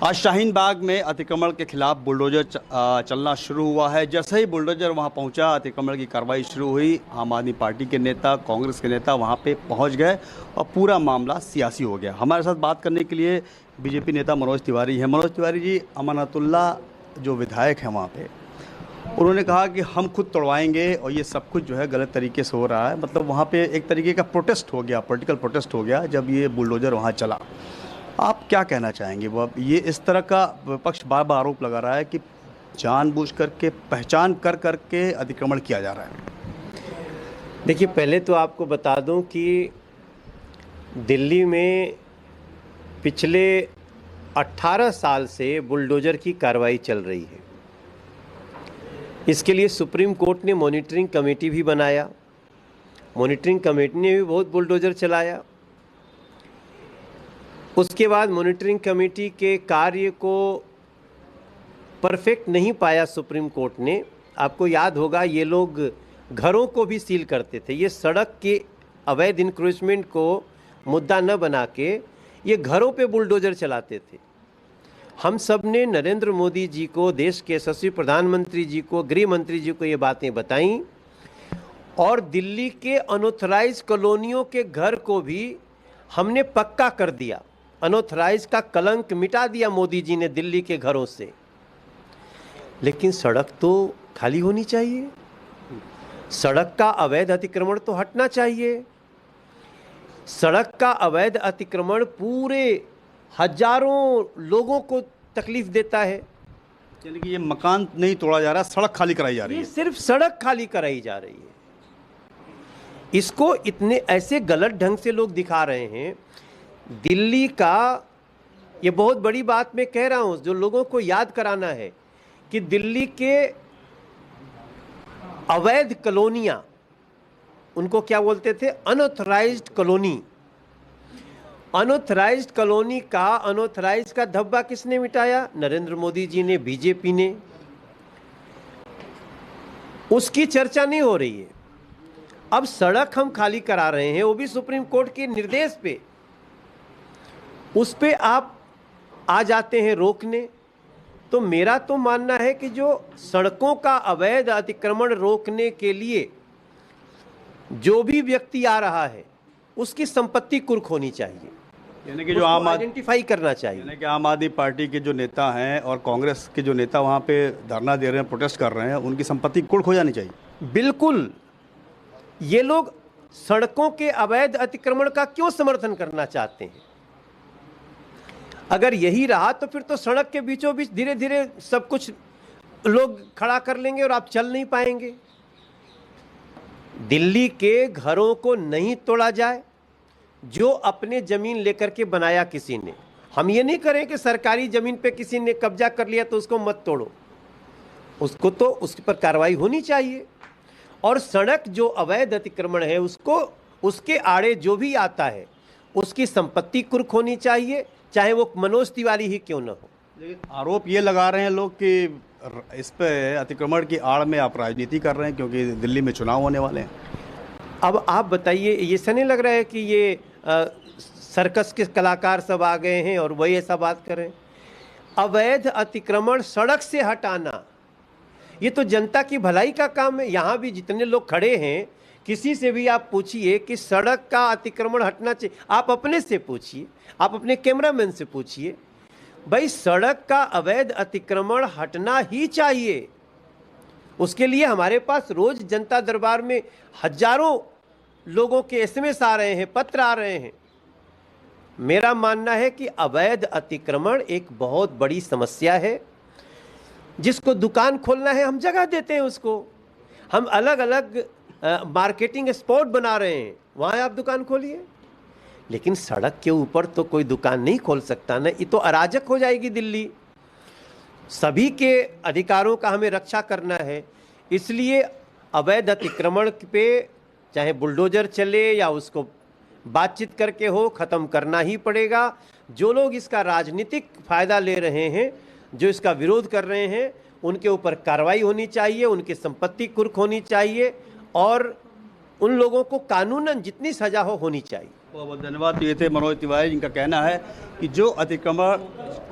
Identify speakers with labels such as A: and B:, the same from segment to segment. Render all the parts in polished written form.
A: आज शाहीन बाग में अतिक्रमण के खिलाफ बुलडोजर चलना शुरू हुआ है। जैसे ही बुलडोजर वहां पहुंचा, अतिक्रमण की कार्रवाई शुरू हुई। आम आदमी पार्टी के नेता, कांग्रेस के नेता वहां पे पहुंच गए और पूरा मामला सियासी हो गया। हमारे साथ बात करने के लिए बीजेपी नेता मनोज तिवारी हैं। मनोज तिवारी जी, अमानतुल्लाह जो विधायक हैं वहाँ पे, उन्होंने कहा कि हम खुद तोड़वाएंगे और ये सब कुछ जो है गलत तरीके से हो रहा है। मतलब वहाँ पे एक तरीके का प्रोटेस्ट हो गया, पॉलिटिकल प्रोटेस्ट हो गया जब ये बुलडोजर वहाँ चला। आप क्या कहना चाहेंगे? वो ये इस तरह का विपक्ष बार बार आरोप लगा रहा है कि जानबूझ करके, पहचान कर करके अतिक्रमण किया जा रहा है।
B: देखिए, पहले तो आपको बता दूं कि दिल्ली में पिछले 18 साल से बुलडोजर की कार्रवाई चल रही है। इसके लिए सुप्रीम कोर्ट ने मॉनिटरिंग कमेटी भी बनाया। मॉनिटरिंग कमेटी ने भी बहुत बुलडोजर चलाया। उसके बाद मॉनिटरिंग कमेटी के कार्य को परफेक्ट नहीं पाया सुप्रीम कोर्ट ने। आपको याद होगा, ये लोग घरों को भी सील करते थे। ये सड़क के अवैध इंक्रोचमेंट को मुद्दा न बना के ये घरों पे बुलडोजर चलाते थे। हम सब ने नरेंद्र मोदी जी को, देश के यशस्वी प्रधानमंत्री जी को, गृह मंत्री जी को ये बातें बताईं और दिल्ली के अनऑथराइज कॉलोनियों के घर को भी हमने पक्का कर दिया। अनऑथराइज का कलंक मिटा दिया मोदी जी ने दिल्ली के घरों से। लेकिन सड़क तो खाली होनी चाहिए, सड़क का अवैध अतिक्रमण तो हटना चाहिए। सड़क का अवैध अतिक्रमण पूरे हजारों लोगों को तकलीफ देता है।
A: यानी कि ये मकान नहीं तोड़ा जा रहा, सड़क खाली कराई जा रही है।
B: ये सिर्फ सड़क खाली कराई जा रही है। इसको इतने ऐसे गलत ढंग से लोग दिखा रहे हैं। दिल्ली का, ये बहुत बड़ी बात मैं कह रहा हूं, जो लोगों को याद कराना है कि दिल्ली के अवैध कॉलोनियां, उनको क्या बोलते थे? Unauthorised colony. अनऑथराइज्ड कॉलोनी का, अनऑथराइज्ड का धब्बा किसने मिटाया? नरेंद्र मोदी जी ने, बीजेपी ने। उसकी चर्चा नहीं हो रही है। अब सड़क हम खाली करा रहे हैं, वो भी सुप्रीम कोर्ट के निर्देश पे। उस पे आप आ जाते हैं रोकने। तो मेरा तो मानना है कि जो सड़कों का अवैध अतिक्रमण रोकने के लिए जो भी व्यक्ति आ रहा है, उसकी संपत्ति कुर्क होनी चाहिए।
A: यानी कि जो
B: आइडेंटिफाई करना चाहिए।
A: यानी कि आम आदमी पार्टी के जो नेता हैं और कांग्रेस के जो नेता वहाँ पे धरना दे रहे हैं, प्रोटेस्ट कर रहे हैं, उनकी संपत्ति कुर्क हो जानी चाहिए।
B: बिल्कुल। ये लोग सड़कों के अवैध अतिक्रमण का क्यों समर्थन करना चाहते हैं? अगर यही रहा तो फिर तो सड़क के बीचों बीच धीरे धीरे सब कुछ लोग खड़ा कर लेंगे और आप चल नहीं पाएंगे। दिल्ली के घरों को नहीं तोड़ा जाए, जो अपने जमीन लेकर के बनाया किसी ने। हम ये नहीं करें कि सरकारी जमीन पे किसी ने कब्जा कर लिया तो उसको मत तोड़ो, उसको तो उस पर कार्रवाई होनी चाहिए। और सड़क जो अवैध अतिक्रमण है, उसको, उसके आड़े जो भी आता है, उसकी संपत्ति कुर्क होनी चाहिए, चाहे वो मनोज तिवारी ही क्यों न हो।
A: लेकिन आरोप ये लगा रहे हैं लोग कि इस पे अतिक्रमण की आड़ में आप राजनीति कर रहे हैं, क्योंकि दिल्ली में चुनाव होने वाले हैं।
B: अब आप बताइए, ये ऐसा नहीं लग रहा है कि ये सर्कस के कलाकार सब आ गए हैं और वही ऐसा बात करें? अवैध अतिक्रमण सड़क से हटाना, ये तो जनता की भलाई का काम है। यहाँ भी जितने लोग खड़े हैं, किसी से भी आप पूछिए कि सड़क का अतिक्रमण हटना चाहिए। आप अपने से पूछिए, आप अपने कैमरामैन से पूछिए, भाई सड़क का अवैध अतिक्रमण हटना ही चाहिए। उसके लिए हमारे पास रोज जनता दरबार में हजारों लोगों के एसएमएस आ रहे हैं, पत्र आ रहे हैं। मेरा मानना है कि अवैध अतिक्रमण एक बहुत बड़ी समस्या है। जिसको दुकान खोलना है, हम जगह देते हैं उसको। हम अलग अलग मार्केटिंग स्पॉट बना रहे हैं, वहाँ आप दुकान खोलिए। लेकिन सड़क के ऊपर तो कोई दुकान नहीं खोल सकता ना, ये तो अराजक हो जाएगी दिल्ली। सभी के अधिकारों का हमें रक्षा करना है। इसलिए अवैध अतिक्रमण पे चाहे बुलडोजर चले या उसको बातचीत करके हो, ख़त्म करना ही पड़ेगा। जो लोग इसका राजनीतिक फ़ायदा ले रहे हैं, जो इसका विरोध कर रहे हैं, उनके ऊपर कार्रवाई होनी चाहिए, उनकी संपत्ति कुर्क होनी चाहिए और उन लोगों को कानूनन जितनी सजा हो होनी चाहिए।
A: बहुत बहुत धन्यवाद। तो ये थे मनोज तिवारी, जिनका कहना है कि जो अतिक्रमण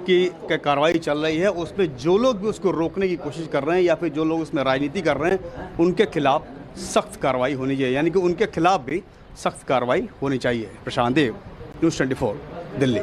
A: की कार्रवाई चल रही है उसमें जो लोग भी उसको रोकने की कोशिश कर रहे हैं या फिर जो लोग उसमें राजनीति कर रहे हैं उनके खिलाफ सख्त कार्रवाई होनी चाहिए, यानी कि उनके खिलाफ भी सख्त कार्रवाई होनी चाहिए। प्रशांत देव, न्यूज़ 24, दिल्ली।